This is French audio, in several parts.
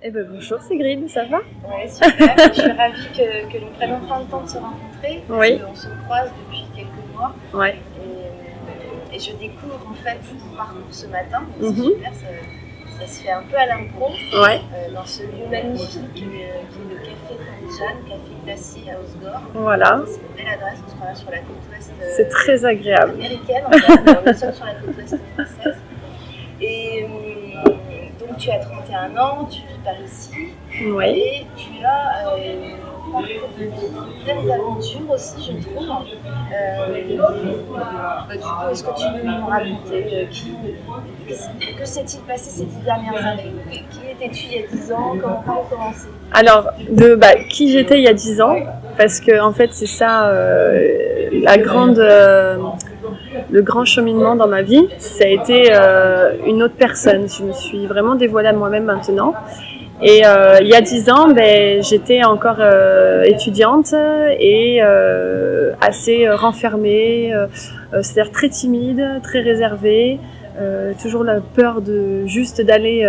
Eh ben bonjour Sigrid, ça va? Ouais, super. Je suis ravie que l'on prenne enfin le temps de se rencontrer. Oui. On se croise depuis quelques mois. Ouais. Et je découvre en fait ton parcours ce matin. Donc c'est Mhm. super, ça se fait un peu à l'impro. Ouais. Dans ce lieu magnifique qui est le Café Tanjan, Café Glacier à Osgore. Voilà. C'est une belle adresse, on se croit sur la côte ouest C'est très agréable. américaine en fait. Nous sommes sur la côte ouest française. Et donc tu as 31 ans, tu vis par ici. Oui. Et tu as un parcours de vie plein d'aventures aussi, je trouve. Du coup, est-ce que tu veux nous raconter que s'est-il passé ces 10 dernières années? Qui étais-tu il y a 10 ans? Comment commencer? Alors, qui j'étais il y a 10 ans, parce que en fait c'est ça le grand cheminement dans ma vie, ça a été une autre personne. Je me suis vraiment dévoilée à moi-même maintenant. Et il y a 10 ans, j'étais encore étudiante et assez renfermée, c'est-à-dire très timide, très réservée, toujours la peur d'aller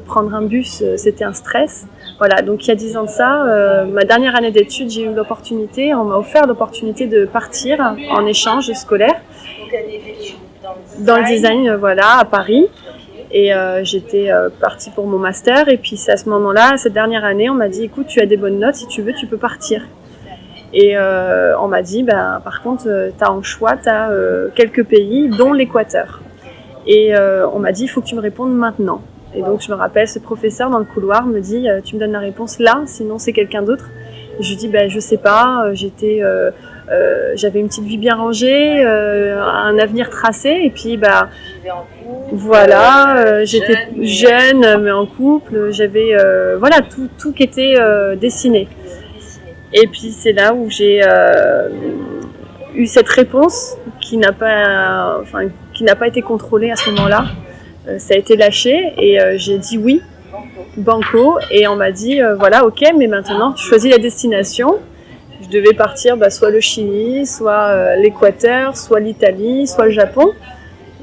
prendre un bus, c'était un stress. Voilà, donc il y a 10 ans de ça, ma dernière année d'études, on m'a offert l'opportunité de partir en échange scolaire. Donc année d'études dans le design, voilà, à Paris. Et j'étais partie pour mon master. Et puis c'est à ce moment-là, cette dernière année, on m'a dit, écoute, tu as des bonnes notes, si tu veux, tu peux partir. Et on m'a dit, par contre, tu as en choix, tu as quelques pays, dont l'Équateur. Et on m'a dit, il faut que tu me répondes maintenant. Et donc je me rappelle, ce professeur dans le couloir me dit, tu me donnes la réponse là, sinon c'est quelqu'un d'autre. Et je lui dis, je sais pas, j'avais une petite vie bien rangée, un avenir tracé, et puis voilà, j'étais jeune mais en couple, j'avais voilà tout qui était dessiné. Et puis c'est là où j'ai eu cette réponse qui n'a pas été contrôlée à ce moment-là. Ça a été lâché et j'ai dit oui, banco, et on m'a dit voilà, ok, mais maintenant tu choisis la destination. Je devais partir soit le Chili, soit l'Équateur, soit l'Italie, soit le Japon,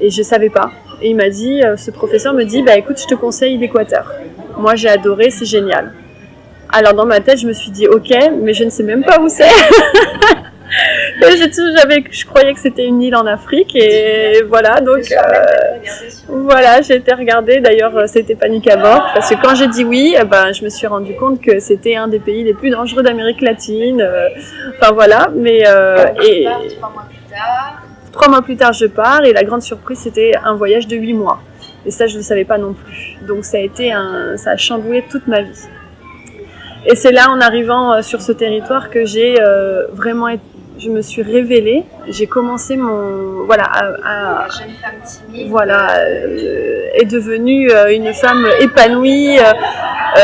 et je savais pas. Et il m'a dit, ce professeur me dit, écoute, je te conseille l'Équateur. Moi j'ai adoré, c'est génial. Alors dans ma tête, je me suis dit ok, mais je ne sais même pas où c'est. Je croyais que c'était une île en Afrique, et voilà, donc voilà, j'ai été regarder. D'ailleurs, c'était panique à bord, parce que quand j'ai dit oui, je me suis rendu compte que c'était un des pays les plus dangereux d'Amérique latine. Enfin voilà, mais et 3 mois plus tard. 3 mois plus tard, je pars, et la grande surprise, c'était un voyage de 8 mois. Et ça, je ne le savais pas non plus. Donc ça a chamboulé toute ma vie. Et c'est là, en arrivant sur ce territoire, que j'ai je me suis révélée. J'ai commencé la jeune femme timide. Voilà, est devenue une femme épanouie,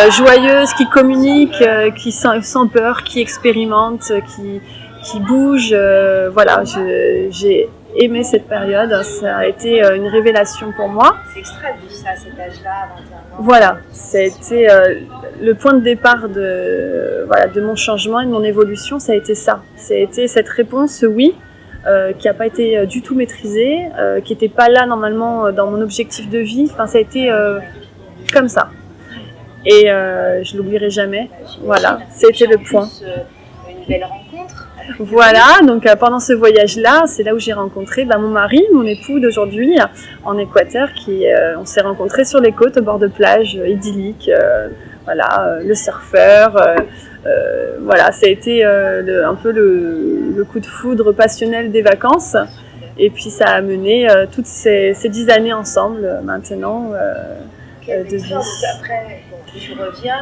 joyeuse, qui communique, qui sans peur, qui expérimente, qui bouge. Voilà, j'ai aimé cette période. Ça a été une révélation pour moi. C'est extrait de ça, à cet âge-là, à 21 ans. Voilà, ça a été le point de départ de mon changement et de mon évolution. Ça a été ça. Ça a été cette réponse oui, qui n'a pas été du tout maîtrisée, qui n'était pas là normalement dans mon objectif de vie. Enfin, ça a été comme ça. Et je l'oublierai jamais. Voilà, c'était le point. Une belle rencontre. Voilà, donc pendant ce voyage-là, c'est là où j'ai rencontré mon mari, mon époux d'aujourd'hui, en Équateur, on s'est rencontrés sur les côtes, au bord de plage idyllique, voilà, le surfeur, voilà, ça a été un peu le coup de foudre passionnel des vacances, et puis ça a mené toutes ces 10 années ensemble maintenant de vie. Après,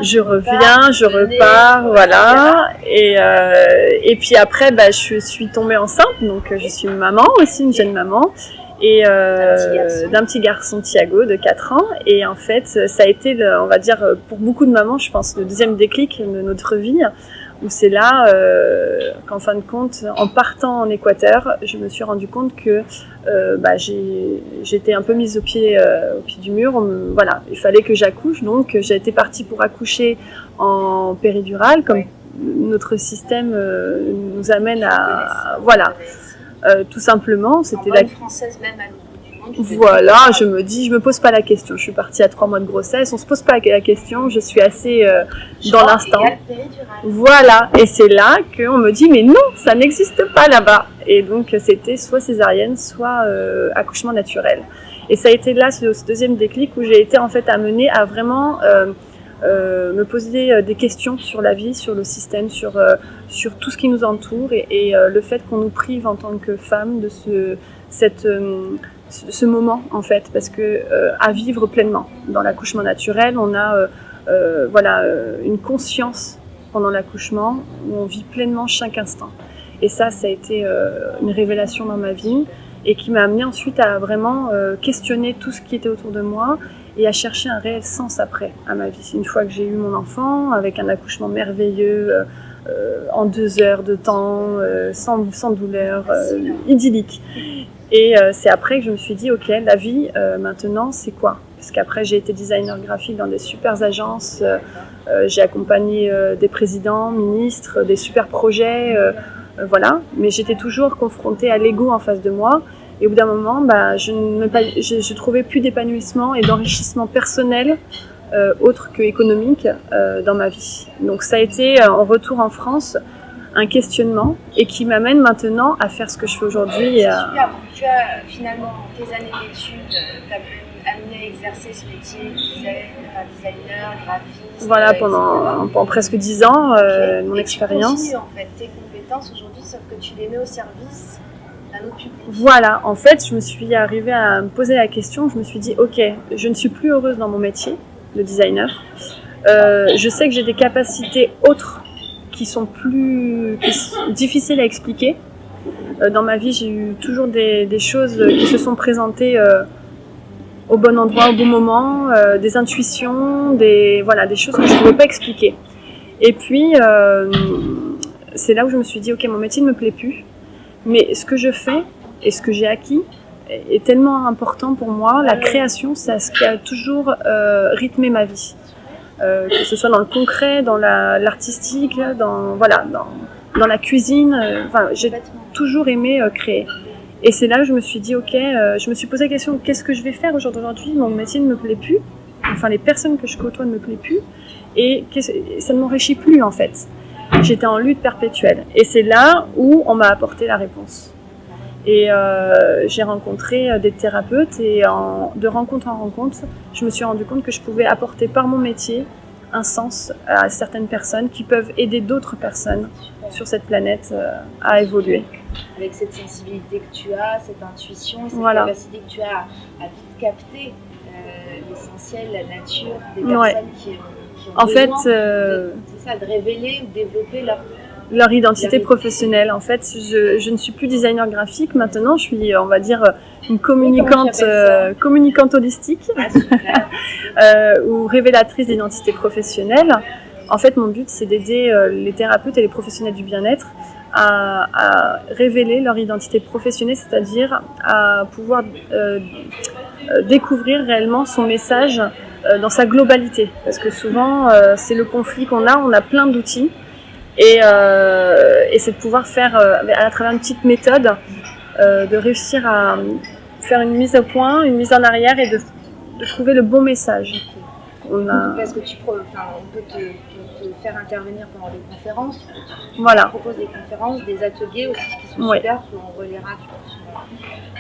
je repars, voilà. Et puis après, je suis tombée enceinte, donc je suis maman aussi, une jeune maman, et d'un petit garçon Thiago de 4 ans. Et en fait, ça a été, on va dire, pour beaucoup de mamans, je pense, le deuxième déclic de notre vie, où c'est là qu'en fin de compte, en partant en Équateur, je me suis rendu compte que j'étais un peu mise au pied du mur. Voilà, il fallait que j'accouche, donc j'ai été partie pour accoucher en péridurale, comme notre système nous amène à... Voilà, tout simplement. c'était la française même à l'autre bout du monde. Voilà, je me pose pas la question. Je suis partie à 3 mois de grossesse, on se pose pas la question, je suis assez dans l'instant. Voilà, et c'est là qu'on me dit mais non, ça n'existe pas là-bas. Et donc c'était soit césarienne, soit accouchement naturel. Et ça a été là ce deuxième déclic où j'ai été en fait amenée à vraiment me poser des questions sur la vie, sur le système, sur tout ce qui nous entoure et le fait qu'on nous prive en tant que femme de ce moment en fait, parce que à vivre pleinement dans l'accouchement naturel, on a une conscience pendant l'accouchement où on vit pleinement chaque instant. Et ça a été une révélation dans ma vie et qui m'a amenée ensuite à vraiment questionner tout ce qui était autour de moi et à chercher un réel sens après à ma vie. Une fois que j'ai eu mon enfant, avec un accouchement merveilleux, en 2 heures de temps, sans douleur, idyllique. Et c'est après que je me suis dit, ok, la vie, maintenant, c'est quoi? Parce qu'après, j'ai été designer graphique dans des super agences, j'ai accompagné des présidents, ministres, des super projets, voilà. Mais j'étais toujours confrontée à l'ego en face de moi. Et au bout d'un moment, je trouvais plus d'épanouissement et d'enrichissement personnel autre que économique dans ma vie. Donc ça a été, en retour en France, un questionnement et qui m'amène maintenant à faire ce que je fais aujourd'hui. Super. Tu as finalement tes années d'études, t'as amené à exercer ce métier designer, graphiste. Voilà, pendant presque 10 ans, mon expérience. Tu continues en fait tes compétences aujourd'hui, sauf que tu les mets au service d'un autre public. Voilà, en fait, je me suis arrivée à me poser la question, je me suis dit, ok, je ne suis plus heureuse dans mon métier de designer. Je sais que j'ai des capacités autres qui sont difficiles à expliquer. Dans ma vie, j'ai eu toujours des choses qui se sont présentées au bon endroit, au bon moment, des intuitions, des choses que je ne pouvais pas expliquer. Et puis, c'est là où je me suis dit, ok, mon métier ne me plaît plus, mais ce que je fais et ce que j'ai acquis est tellement important pour moi. La création, c'est ce qui a toujours rythmé ma vie. Que ce soit dans le concret, dans l'artistique, dans la cuisine. J'ai toujours aimé créer. Et c'est là que je me suis dit, ok, je me suis posé la question, qu'est-ce que je vais faire aujourd'hui? Mon métier ne me plaît plus. Enfin, les personnes que je côtoie ne me plaisent plus. Et ça ne m'enrichit plus, en fait. J'étais en lutte perpétuelle. Et c'est là où on m'a apporté la réponse. Et j'ai rencontré des thérapeutes et de rencontre en rencontre, je me suis rendu compte que je pouvais apporter par mon métier un sens à certaines personnes qui peuvent aider d'autres personnes sur cette planète à évoluer. Avec cette sensibilité que tu as, cette intuition et cette capacité que tu as à vite capter l'essentiel, la nature des personnes qui ont besoin de révéler ou développer leur identité professionnelle. En fait, je ne suis plus designer graphique. Maintenant, je suis, on va dire, une communicante holistique ou révélatrice d'identité professionnelle. En fait, mon but, c'est d'aider les thérapeutes et les professionnels du bien-être à révéler leur identité professionnelle, c'est-à-dire à pouvoir découvrir réellement son message dans sa globalité. Parce que souvent, c'est le conflit qu'on a. On a plein d'outils. Et c'est de pouvoir faire, à travers une petite méthode, de réussir à faire une mise au point, une mise en arrière et de trouver le bon message. Parce que on peut te faire intervenir pendant des conférences, tu proposes des conférences, des ateliers aussi qui sont super, qu'on relaiera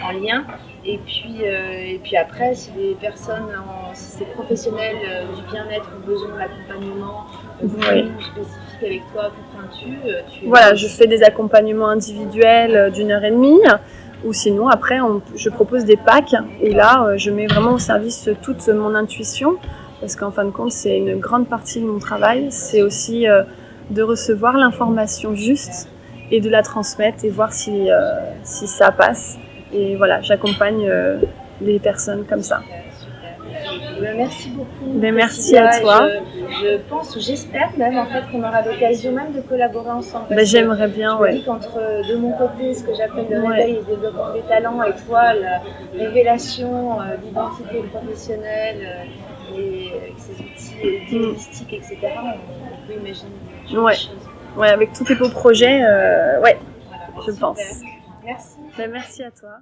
en lien. Et puis après, si des personnes, si ces professionnels du bien-être ont besoin d'accompagnement plus spécifique avec toi, plus pointu, je fais des accompagnements individuels d'1h30. Ou sinon, après, je propose des packs et là, je mets vraiment au service toute mon intuition. Parce qu'en fin de compte, c'est une grande partie de mon travail. C'est aussi de recevoir l'information juste et de la transmettre et voir si ça passe. Et voilà, j'accompagne les personnes comme ça. Merci beaucoup. Merci à toi. J'espère même en fait qu'on aura l'occasion même de collaborer ensemble. J'aimerais bien, Je me dis qu'entre de mon côté ce que j'appelle le réveil et le développement des talents et toi la révélation d'identité professionnelle et avec ces outils holistiques, etc., on peut imaginer des choses. Ouais, avec tous tes beaux projets, je pense. Merci. Merci à toi.